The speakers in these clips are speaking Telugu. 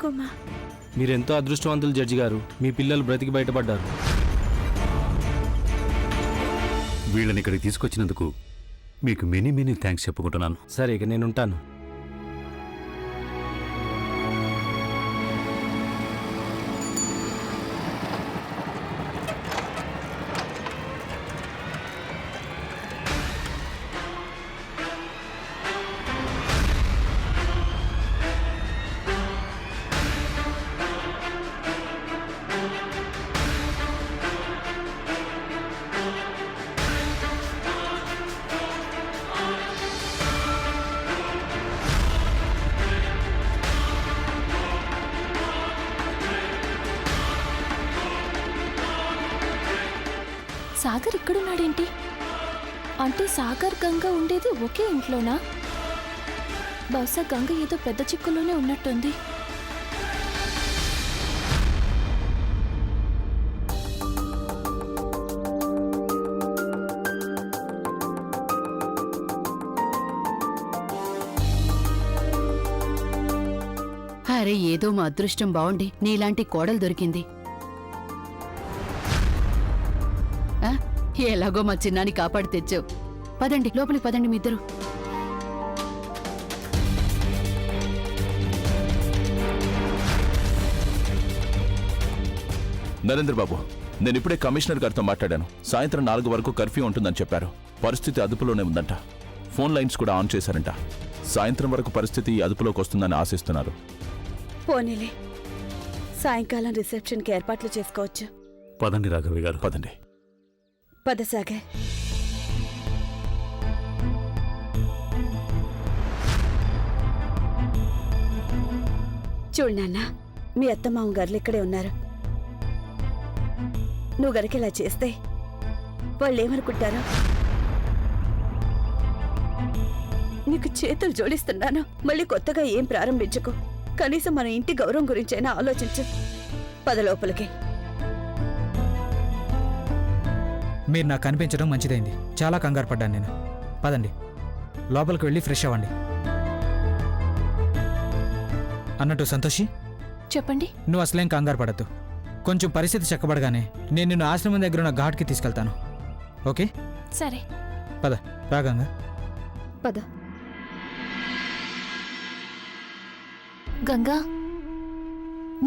ఊరుకోమా. మీరెంతో అదృష్టవంతులు జడ్జి గారు, మీ పిల్లలు బ్రతికి బయటపడ్డారు. వీళ్ళని ఇక్కడికి తీసుకొచ్చినందుకు మీకు మెనీ థ్యాంక్స్ చెప్పుకుంటున్నాను. సరే, ఇక నేనుంటాను. సాగర్ ఇక్కడున్నాడేంటి? అంటే సాగర్ గంగ ఉండేది ఒకే ఇంట్లోనా? బహుశా గంగ ఏదో పెద్ద చిక్కులోనే ఉన్నట్టుంది. అరే, ఏదో మా అదృష్టం బావుండి నీలాంటి కోడలు దొరికింది. ఎలాగో మా చిన్నాని కాపాడి తెచ్చావు. పదండి, లోపలికి పదండి మీ ఇద్దరు. నరేంద్ర బాబు, నేను ఇప్పుడే కమిషనర్ గారితో మాట్లాడాను. సాయంత్రం 4 వరకు కర్ఫ్యూ ఉంటుందని చెప్పారు. పరిస్థితి అదుపులోనే ఉందంట. ఫోన్ లైన్స్ కూడా ఆన్ చేశారంట. సాయంత్రం వరకు పరిస్థితి అదుపులోకి వస్తుందని ఆశిస్తున్నారు. పోనీలే, సాయంకాలం రిసెప్షన్కి ఏర్పాట్లు చేసుకోవచ్చు. పదండి రాఘవి గారు, పదండి. పద సాగర్. చూడు నాన్న, మీ అత్తమామ గారులు ఇక్కడే ఉన్నారు. నువ్వు గనక ఇలా చేస్తే వాళ్ళు ఏమనుకుంటారో? నీకు చేతులు జోడిస్తున్నాను. మళ్ళీ కొత్తగా ఏం ప్రారంభించకు. కనీసం మన ఇంటి గౌరవం గురించైనా ఆలోచించు. పద లోపలికి. మీరు నాకు కనిపించడం మంచిదైంది. చాలా కంగారు పడ్డాను నేను. పదండి, లోపలికి వెళ్ళి ఫ్రెష్ అవ్వండి. అన్నట్టు సంతోషి, చెప్పండి. నువ్వు అసలేం కంగారు పడద్దు. కొంచెం పరిస్థితి చక్కబడగానే నేను నిన్ను ఆశ్రమం దగ్గర ఉన్న ఘాట్కి తీసుకెళ్తాను. ఓకే? సరే, పద. రాగంగా పద. గంగా,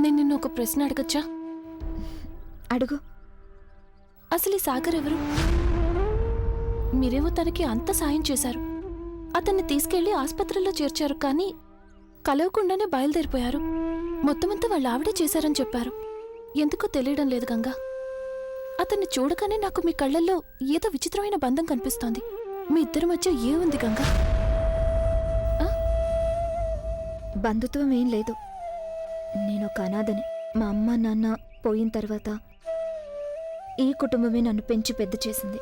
నేను నిన్ను ఒక ప్రశ్న అడగచ్చా? అడుగు. అసలు ఈ సాగర్ ఎవరు? మీరేమో తనకి అంత సాయం చేశారు. అతన్ని తీసుకెళ్లి ఆసుపత్రిలో చేర్చారు, కానీ కలవకుండానే బయలుదేరిపోయారు. మొత్తమంతా వాళ్ళ ఆవిడే చేశారని చెప్పారు. ఎందుకో తెలియడం లేదు గంగా. అతన్ని చూడగానే నాకు మీ కళ్ళల్లో ఏదో విచిత్రమైన బంధం కనిపిస్తోంది. మీ ఇద్దరి మధ్య ఏముంది గంగా? బంధుత్వం ఏం లేదు. నేను ఒక అనాథని. మా అమ్మ నాన్న పోయిన తర్వాత ఈ కుటుంబమే నన్ను పెంచి పెద్ద చేసింది.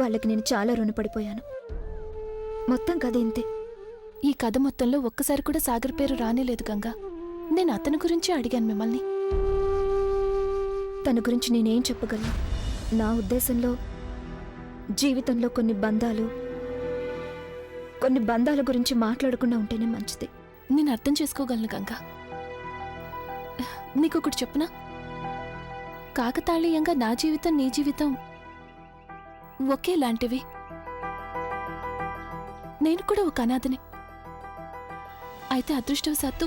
వాళ్ళకి నేను చాలా రుణపడిపోయాను. మొత్తం కథ ఇంతే. ఈ కథ మొత్తంలో ఒక్కసారి కూడా సాగర్ పేరు రానేలేదు గంగా. నేను అతని గురించి అడిగాను మిమ్మల్ని. తన గురించి నేనేం చెప్పగలను? నా ఉద్దేశంలో జీవితంలో కొన్ని బంధాల గురించి మాట్లాడకుండా ఉంటేనే మంచిది. నేను అర్థం చేసుకోగలను గంగా. నీకొకటి చెప్పనా? కాకతాళీయంగా నా జీవితం నీ జీవితం ఒకేలాంటివి. నేను కూడా ఒక అనాథని. అయితే అదృష్టవశాత్తు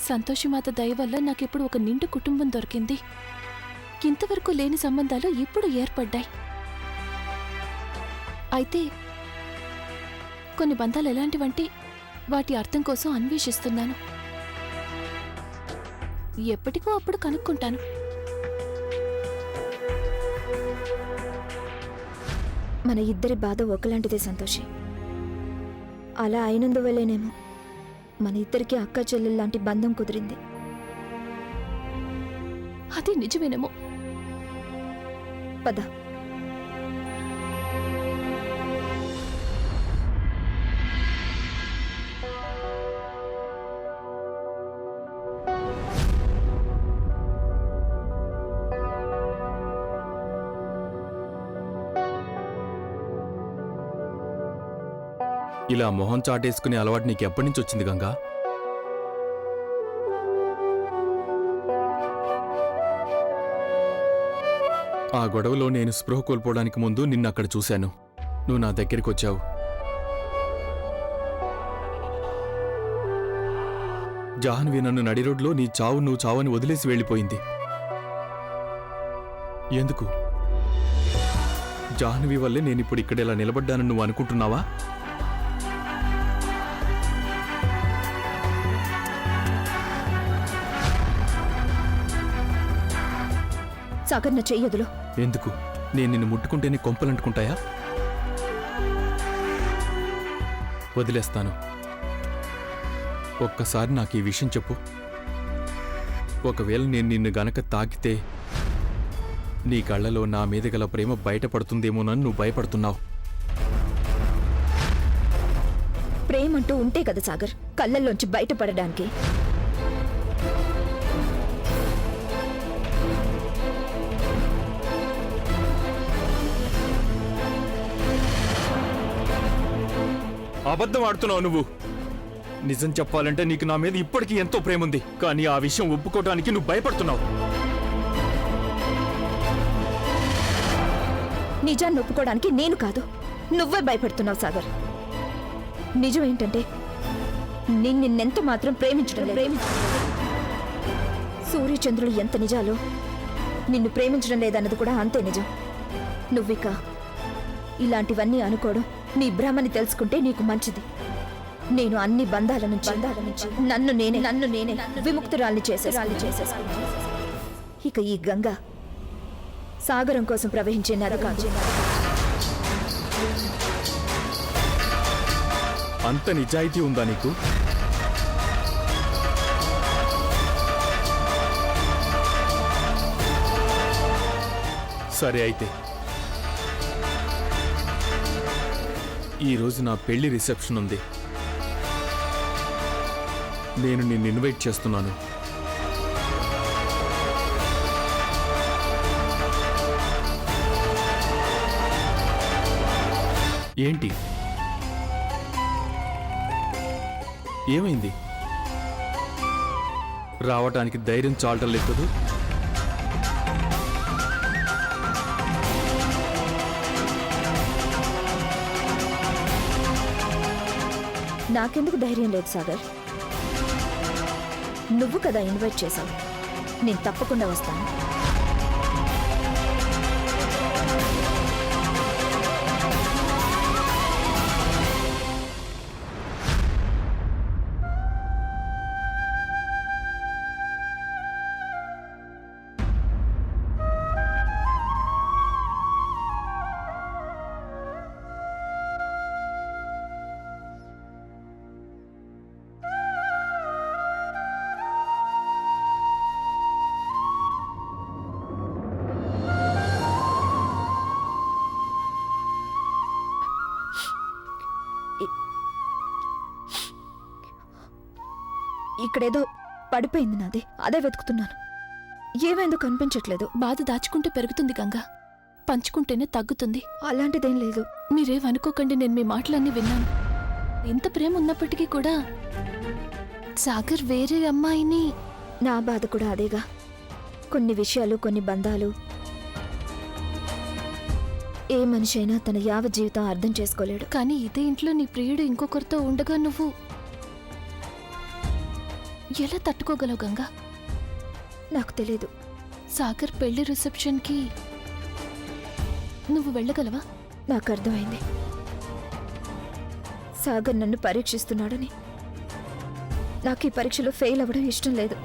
సంతోషమాత దయ వల్ల నాకిప్పుడు ఒక నిండు కుటుంబం దొరికింది. ఇంతవరకు లేని సంబంధాలు ఇప్పుడు ఏర్పడ్డాయి. అయితే కొన్ని బంధాలు ఎలాంటివంటే వాటి అర్థం కోసం అన్వేషిస్తున్నాను. ఎప్పటికో అప్పుడు కనుక్కుంటాను. మన ఇద్దరి బాధ ఒకలాంటిదే సంతోషి. అలా అయినందువల్లేనేమో మన ఇద్దరికి అక్క చెల్లెల్లాంటి బంధం కుదిరింది. అది నిజమేనేమో. పద. ఇలా మొహం చాటేసుకునే అలవాటు నీకు ఎప్పటి నుంచి వచ్చింది గంగా? ఆ గొడవలో నేను స్పృహ కోల్పోవడానికి ముందు నిన్ను అక్కడ చూశాను. నువ్వు నా దగ్గరికి వచ్చావు. జాహ్నవి నన్ను నడి రోడ్లో నీ చావు నువ్వు చావని వదిలేసి వెళ్ళిపోయింది. ఎందుకు? జాహ్నవి వల్లే నేనిప్పుడు ఇక్కడ ఇలా నిలబడ్డానని నువ్వు అనుకుంటున్నావా? సాగర్, నా చెయ్యదులో. ఎందుకు? నేను నిన్ను ముట్టుకుంటేనే కొంపలంటుకుంటాయా? వదిలేస్తాను. ఒక్కసారి నాకు ఈ విషయం చెప్పు. ఒకవేళ నేను నిన్ను గనక తాకితే నీ కళ్ళలో నా మీద గల ప్రేమ బయటపడుతుందేమోనని నువ్వు భయపడుతున్నావు. ప్రేమంటూ ఉంటే కదా సాగర్ కళ్ళల్లోంచి బయటపడడానికి. అబద్ధం ఆడుతున్నావు నువ్వు. నిజం చెప్పాలంటే నీకు నా మీద ఇప్పటికీ ఎంతో ప్రేమ ఉంది, కానీ ఆ విషయం ఒప్పుకోవడానికి నువ్వు భయపడుతున్నావు. నిజాన్ని ఒప్పుకోవడానికి నేను కాదు, నువ్వే భయపెడుతున్నావు సాగర్. నిజం ఏంటంటే నిన్నెంత మాత్రం ప్రేమించడం లేదు. సూర్యచంద్రులు ఎంత నిజాలో నిన్ను ప్రేమించడం లేదన్నది కూడా అంతే నిజం. నువ్విక ఇలాంటివన్నీ అనుకోవడం, నీ భ్రమని తెలుసుకుంటే నీకు మంచిది. నేను అన్ని బంధాల నుంచి నన్ను నేనే విముక్తురాల్ని చేసేసాను. ఇక ఈ గంగ సాగరం కోసం ప్రవహించే నది కాదు. అంత నిజాయితీ ఉందా నీకు? సరే అయితే ఈరోజు నా పెళ్లి రిసెప్షన్ ఉంది. నేను నిన్ను ఇన్వైట్ చేస్తున్నాను. ఏంటి? ఏమైంది? రావటానికి ధైర్యం చాలటం లేదు. నాకెందుకు ధైర్యం లేదు సాగర్? నువ్వు కదా ఇన్వైట్ చేశావు. నేను తప్పకుండా వస్తాను. ఇక్కడేదో పడిపోయింది నాది, అదే వెతుకుతున్నాను. ఏమైందో కనిపించట్లేదు. బాధ దాచుకుంటే పెరుగుతుంది గంగా, పంచుకుంటేనే తగ్గుతుంది. అలాంటిదేం లేదు. మీరేమనుకోకండి, నేను మీ మాటలన్నీ విన్నాను. ఇంత ప్రేమ ఉన్నప్పటికీ కూడా సాగర్ వేరే అమ్మాయిని. నా బాధ కూడా అదేగా. కొన్ని విషయాలు, కొన్ని బంధాలు ఏ మనిషి అయినా తన యావ జీవితం అర్థం చేసుకోలేడు. కానీ ఇదే ఇంట్లో నీ ప్రియుడు ఇంకొకరితో ఉండగా నువ్వు ఎలా తట్టుకోగలవు గంగా? నాకు తెలీదు. సాగర్ పెళ్లి రిసెప్షన్కి నువ్వు వెళ్ళగలవా? నాకు అర్థమైంది. సాగర్ నన్ను పరీక్షిస్తున్నాడని. నాకు ఈ పరీక్షలో ఫెయిల్ అవ్వడం ఇష్టం లేదు.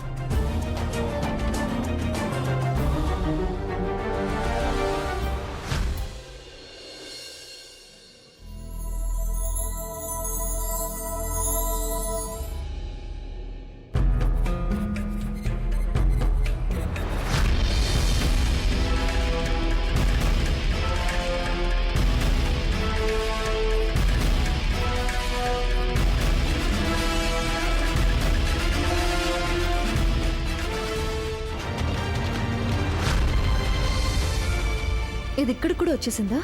ఇది ఇక్కడ కూడా వచ్చేసిందా?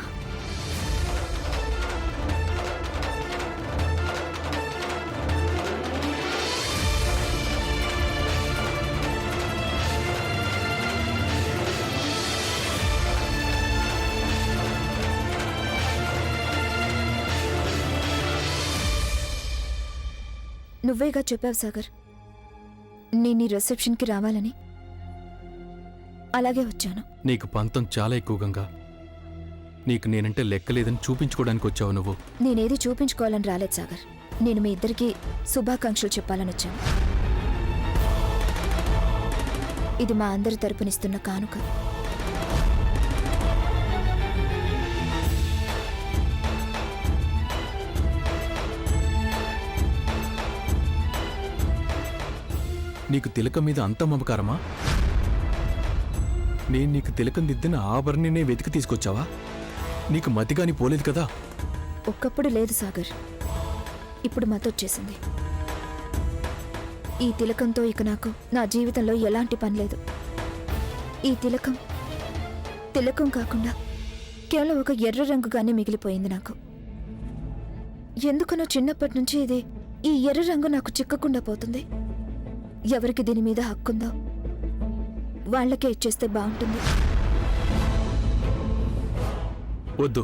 నువ్వేగా చెప్పావు సాగర్, నేను నీ రిసెప్షన్కి రావాలని. అలాగే వచ్చాను. నీకు పంతం చాలా ఎక్కువ గంగా. నీకు నేనంటే లెక్కలేదని చూపించుకోవడానికి వచ్చావు నువ్వు. నేనేది చూపించుకోవాలని రాలేదు సాగర్. నేను మీ ఇద్దరికి శుభాకాంక్షలు చెప్పాలని వచ్చాను. ఇది మా అందరి తరపునిస్తున్న కానుక. నీకు తిలకం మీద అంత మమకారమా? నేను నీకు తిలకం దిద్దిన ఆభరణినే వెతికి తీసుకొచ్చావా? నీకు మతిగాని పోలేదు కదా. ఒక్కప్పుడు లేదు సాగర్, ఇప్పుడు మతొచ్చేసింది. ఈ తిలకంతో ఇక నాకు నా జీవితంలో ఎలాంటి పని లేదు. ఈ తిలకం కాకుండా కేవలం ఒక ఎర్ర రంగుగానే మిగిలిపోయింది నాకు. ఎందుకనో చిన్నప్పటి నుంచి ఈ ఎర్ర రంగు నాకు చిక్కకుండా పోతుంది. ఎవరికి దీని మీద హక్కుందో వాళ్ళకే ఇచ్చేస్తే బాగుంటుంది. వద్దు,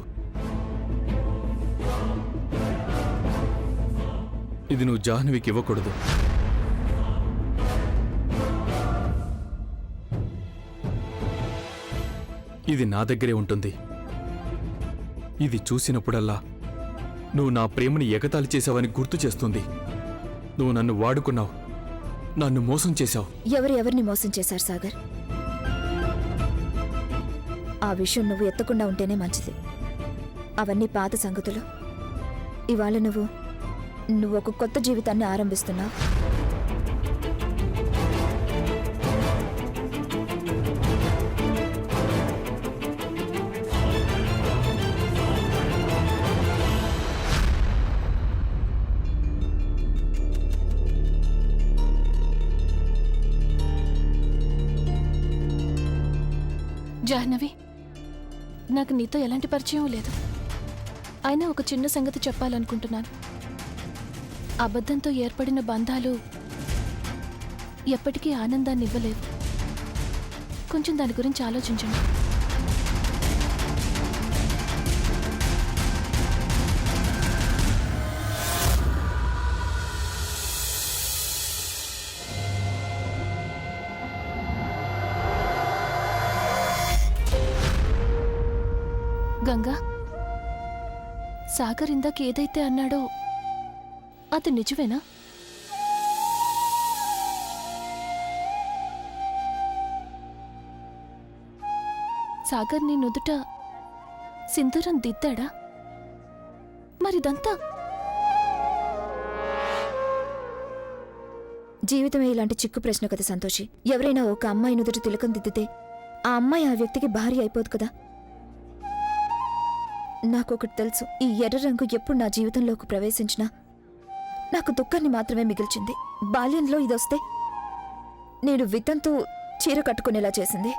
ఇది నువ్వు జాహ్నవికి ఇవ్వకూడదు. ఇది నా దగ్గరే ఉంటుంది. ఇది చూసినప్పుడల్లా నువ్వు నా ప్రేమని ఎగతాళి చేశావని గుర్తు చేస్తుంది. నువ్వు నన్ను వాడుకున్నావు, నన్ను మోసం చేశావు. ఎవరిని మోసం చేశారు సాగర్? ఆ విషయం నువ్వు ఎత్తకుండా ఉంటేనే మంచిది. అవన్నీ పాత సంగతులు. ఇవాళ నువ్వు ఒక కొత్త జీవితాన్ని ఆరంభిస్తున్నావు. జాహ్నవి, నాకు నీతో ఎలాంటి పరిచయం లేదు. అయినా ఒక చిన్న సంగతి చెప్పాలనుకుంటున్నాను. అబద్ధంతో ఏర్పడిన బంధాలు ఎప్పటికీ ఆనందాన్ని ఇవ్వలేవు. కొంచెం దాని గురించి ఆలోచించండి. గంగా, సాగర్ ఇందాక ఏదైతే అన్నాడో అది నిజమేనా? సాగర్ నీ నుదుట సింధూరం దిద్దాడా? మరిదంతా జీవితమే ఇలాంటి చిక్కు ప్రశ్న కదా సంతోషి. ఎవరైనా ఒక అమ్మాయి నుదుట తిలకం దిద్దితే ఆ అమ్మాయి ఆ వ్యక్తికి భార్య అయిపోదు కదా. నాకొకటి తెలుసు, ఈ ఎర్ర రంగు ఎప్పుడు నా జీవితంలోకి ప్రవేశించినా నాకు దుఃఖాన్ని మాత్రమే మిగిల్చింది. బాల్యంలో ఇదొస్తే నేను వితంతు చీర కట్టుకునేలా చేసింది.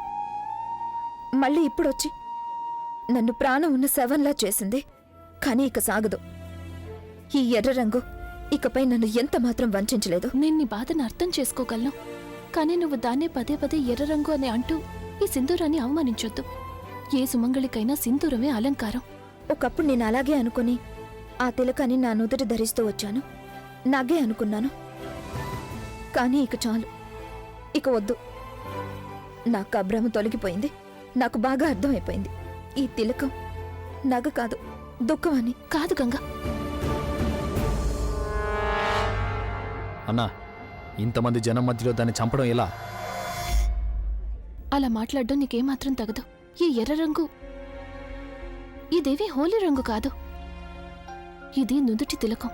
మళ్ళీ ఇప్పుడొచ్చి నన్ను ప్రాణం ఉన్న శవంలా చేసింది. కానీ ఇక సాగదు. ఈ ఎర్ర రంగు ఇకపై నన్ను ఎంత మాత్రం వంచలేదు. నేను నీ బాధను అర్థం చేసుకోగలను. కానీ నువ్వు దాన్నే పదే పదే ఎర్ర రంగు అని అంటూ ఈ సింధూరాన్ని అవమానించొద్దు. ఏ సుమంగళికైనా సింధూరమే అలంకారం. ఒకప్పుడు నేను అలాగే అనుకుని ఆ తిలకాన్ని నా నుదుట ధరిస్తూ వచ్చాను. నాగే అనుకున్నాను. కానీ ఇక చాలు, ఇక వద్దు. నాకు ఆ భ్రమ తొలగిపోయింది. నాకు బాగా అర్థమైపోయింది, ఈ తిలకం నగ కాదు, దుఃఖం అని. కాదు గంగా, అన్నా, ఇంతమంది జనం మధ్యలో దాన్ని చంపడం ఎలా? అలా మాట్లాడడం నీకేమాత్రం తగదు. ఈ ఎర్ర రంగు ఇదేవి హోలీ రంగు కాదు. ఇది నుదుటి తిలకం.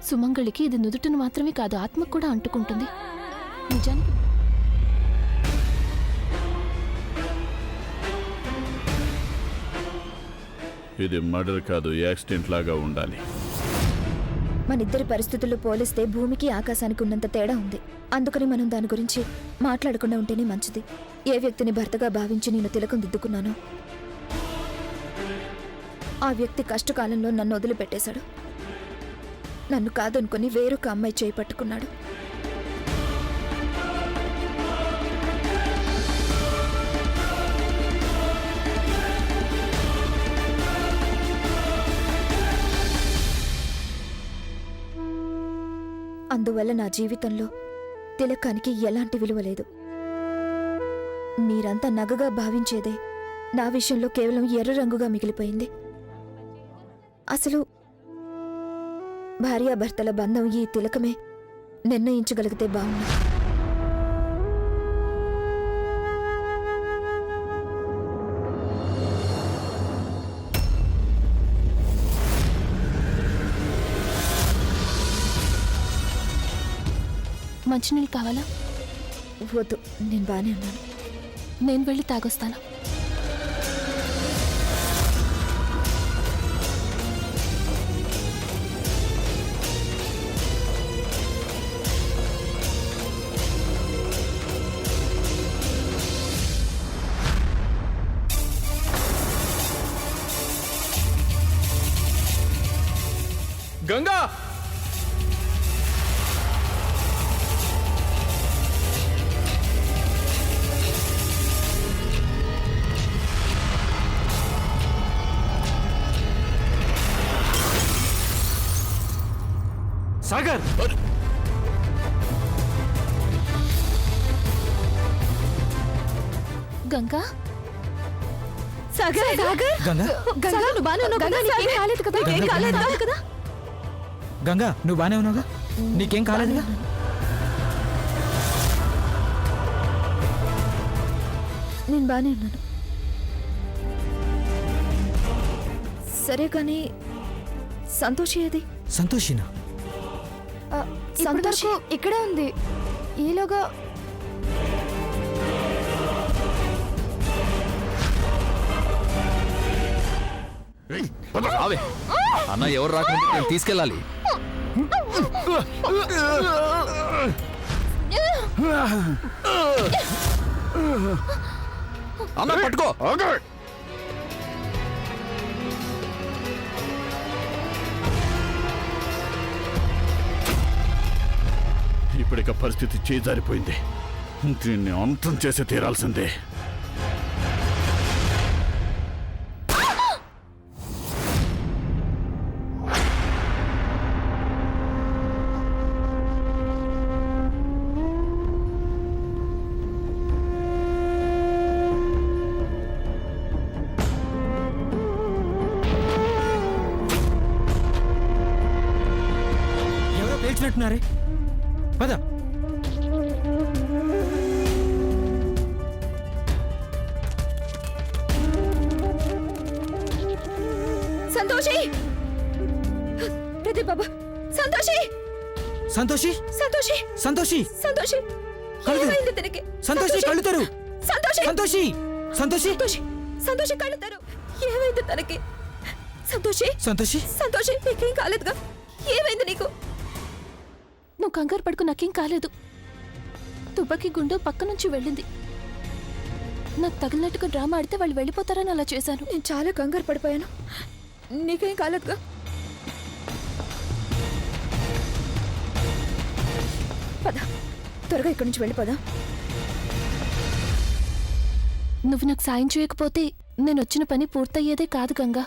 సుమంగళికి ఇది నుదుటిని మాత్రమే కాదు, ఆత్మకు కూడా అంటుకుంటుంది. నిజానికి ఇది మర్డర్ కాదు, యాక్సిడెంట్ లాగా ఉండాలి. మనిద్దరి పరిస్థితులు పోలిస్తే భూమికి ఆకాశానికి ఉన్నంత తేడా ఉంది. అందుకని మనం దాని గురించి మాట్లాడకుండా ఉంటేనే మంచిది. ఏ వ్యక్తిని భర్తగా భావించి నేను తిలకం దిద్దుకున్నానో ఆ వ్యక్తి కష్టకాలంలో నన్ను వదిలిపెట్టేశాడు. నన్ను కాదనుకుని వేరొక అమ్మాయి చేయి పట్టుకున్నాడు. అందువల్ల నా జీవితంలో తిలకానికి ఎలాంటి విలువ లేదు. మీరంతా నగగా భావించేదే నా విషయంలో కేవలం ఎర్ర రంగుగా మిగిలిపోయింది. అసలు భార్యాభర్తల బంధం ఈ తిలకమే నిర్ణయించగలిగితే బాగుంది. మంచినీళ్ళు కావాలా? వద్దు, నేను బానే ఉన్నాను. నేను వెళ్ళి తాగొస్తాను. గంగా! సాగర్! గంగా? సాగర్! గంగా గంగా, నువ్వు బానే ఉన్నావు కదా? నీకేం కాలేదు కదా? నీకేం కాలేదు కదా? గంగా నువ్వు బానే ఉన్నావుగా? నీకేం కాలేదుగా? నేను బానే ఉన్నాను. సరే కానీ సంతోషి ఏది? సంతోషినా? సంతోషి ఇక్కడే ఉంది. ఈలోగా రావే అన్న, ఎవరు రాకుండా నేను తీసుకెళ్ళాలి. అన్న పట్టుకో. ఇప్పటిక పరిస్థితి చేజారిపోయింది. దీన్ని అంతం చేసి తీరాల్సిందే. ఎవరో పేల్చినట్టున్నారే. పద. సంతోషి! ప్రదీప్ బాబా! సంతోషి! సంతోషి! సంతోషి! సంతోషి! సంతోషి! కళ్ళు తెరు. ఏమైంది తనకి? సంతోషి కళ్ళు తెరు. సంతోషి! సంతోషి! సంతోషి! సంతోషి! సంతోషి కళ్ళు తెరు. ఏమైంది తనకి? సంతోషి! సంతోషి! సంతోషి, నీకేం కాలేదుగా? ఏమైంది నీకు? నువ్వు కంగారు పడుకు, నాకేం కాలేదు. తుపాకీ గుండు పక్క నుంచి వెళ్ళింది. నాకు తగిలినట్టుగా డ్రామా ఆడితే వాళ్ళు వెళ్ళిపోతారని అలా చేశాను. నేను చాలా కంగారు పడిపోయాను. నీకేం కాలేదుగా? పద, త్వరగా ఇక్కడి నుంచి వెళ్ళిపోదా. నువ్వు నాకు సాయం చేయకపోతే నేను వచ్చిన పని పూర్తయ్యేదే కాదు గంగా.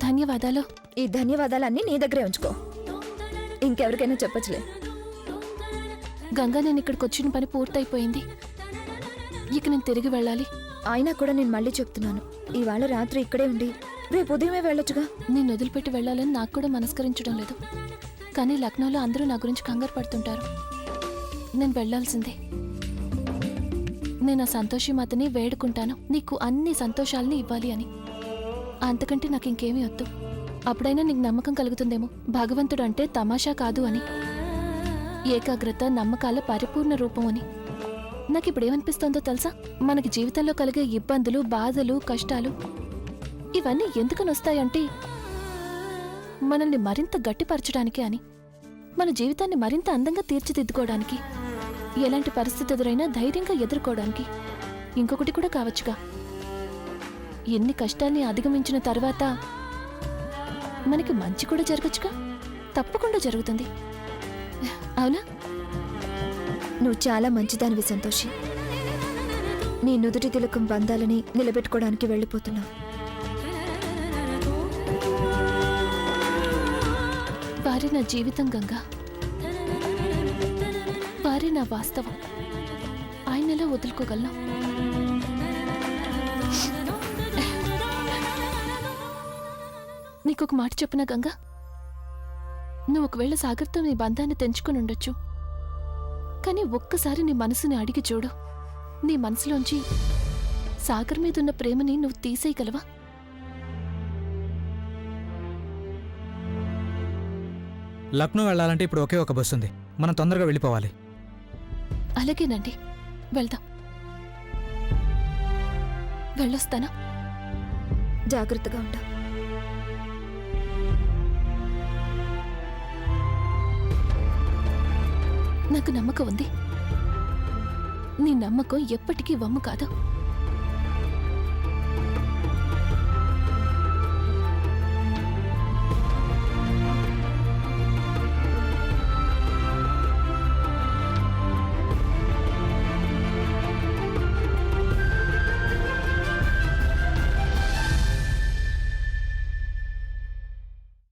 ధన్యవాదాలు. ఈ ధన్యవాదాలన్నీ నీ దగ్గరే ఉంచుకో. ఇంకెవరికైనా చెప్పచ్చులే. గంగా, నేను ఇక్కడికి వచ్చిన పని పూర్తయిపోయింది. ఇక నేను తిరిగి వెళ్ళాలి. అయినా కూడా నేను మళ్ళీ చెప్తున్నాను, ఇవాళ రాత్రి ఇక్కడే ఉండి రేపు ఉదయమే వెళ్ళొచ్చుగా. నేను వదిలిపెట్టి వెళ్ళాలని నాకు కూడా మనస్కరించడం లేదు. కానీ లక్నోలో అందరూ నా గురించి కంగారు పడుతుంటారు. నేను వెళ్ళాల్సిందే. నేను ఆ సంతోషి మాతని వేడుకుంటాను, నీకు అన్ని సంతోషాలని ఇవ్వాలి అని. అంతకంటే నాకు ఇంకేమీ వద్దు. అప్పుడైనా నీకు నమ్మకం కలుగుతుందేమో, భగవంతుడు అంటే తమాషా కాదు అని, ఏకాగ్రత నమ్మకాల పరిపూర్ణ రూపం అని. నాకు ఇప్పుడు ఏమనిపిస్తోందో తెలుసా? మనకి జీవితంలో కలిగే ఇబ్బందులు, బాధలు, కష్టాలు ఇవన్నీ ఎందుకని వస్తాయంటే మనల్ని మరింత గట్టిపరచడానికి అని, మన జీవితాన్ని మరింత అందంగా తీర్చిదిద్దుకోవడానికి, ఎలాంటి పరిస్థితి ఎదురైనా ధైర్యంగా ఎదుర్కోవడానికి. ఇంకొకటి కూడా కావచ్చుగా, ఎన్ని కష్టాల్ని అధిగమించిన తర్వాత మనకి మంచి కూడా జరగచ్చుగా. తప్పకుండా జరుగుతుంది, అవునా? నువ్వు చాలా మంచిదానివి సంతోషి. నీ నుదుటి తిలకం బంధాలని నిలబెట్టుకోవడానికి వెళ్ళిపోతున్నావు. వారి నా జీవితం గంగా. నా వాస్తవం. ఆయన ఎలా వదులుకోగలను? నీకొక మాట చెప్పనా గంగా? నువ్వు ఒకవేళ సాగర్తో నీ బంధాన్ని తెంచుకుని ఉండొచ్చు, కానీ ఒక్కసారి నీ మనసుని అడిగి చూడు. నీ మనసులోంచి సాగర్ మీదున్న ప్రేమని నువ్వు తీసేయగలవా? లక్నో వెళ్ళాలంటే ఇప్పుడు ఒకే ఒక బస్సు ఉంది. మనం తొందరగా వెళ్ళిపోవాలి. అలాగేనండి, వెళ్దాం. వెళ్ళొస్తానా? జాగ్రత్తగా ఉండు. నాకు నమ్మకం ఉంది. నీ నమ్మకం ఎప్పటికీ వమ్ము కాదు.